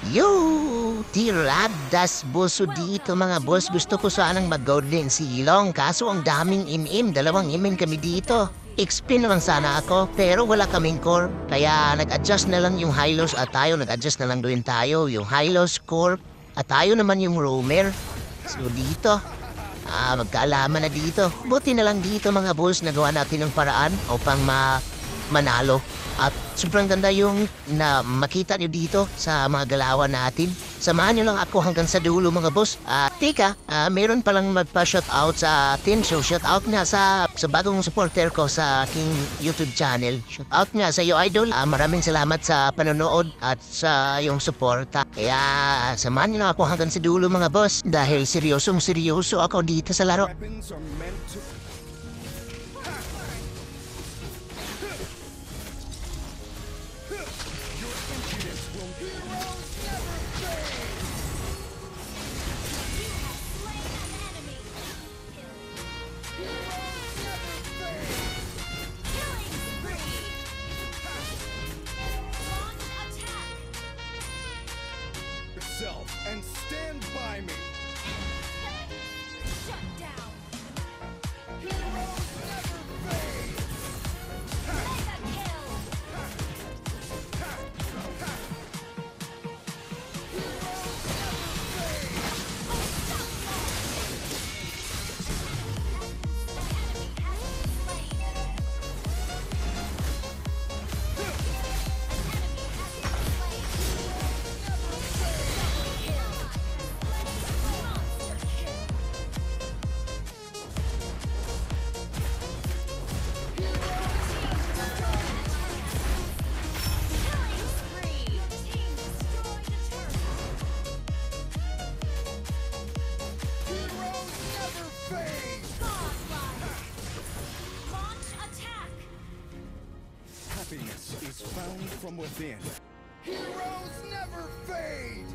Yo! Tiradas boso dito mga boss. Gusto ko sanang mag-golden silong. Kaso ang daming im-im. Dalawang im-im kami dito. XP naman sana ako, pero wala kaming core. Kaya nag-adjust na lang yung Hylos at tayo. Nag-adjust na lang din tayo. Yung Hylos core at tayo naman yung roamer. So dito, magkaalaman na dito. Buti na lang dito mga boss. Nagawa natin ng paraan upang manalo. At sobrang ganda yung na makita nyo dito sa mga galawan natin. Samahan nyo lang ako hanggang sa dulo mga boss. Tika, meron palang magpa-shoutout sa atin. So shoutout nga sa bagong supporter ko sa aking YouTube channel. Shoutout nga sa iyo idol. Maraming salamat sa panonood at sa iyong suporta. Kaya samahan nyo lang ako hanggang sa dulo mga boss. Dahil seryosong seryoso ako dito sa laro. And stand by me. Shut down. Heroes never fade. Mega kill. Heroes never fade. Launch attack. Happiness is found from within. Heroes never fade.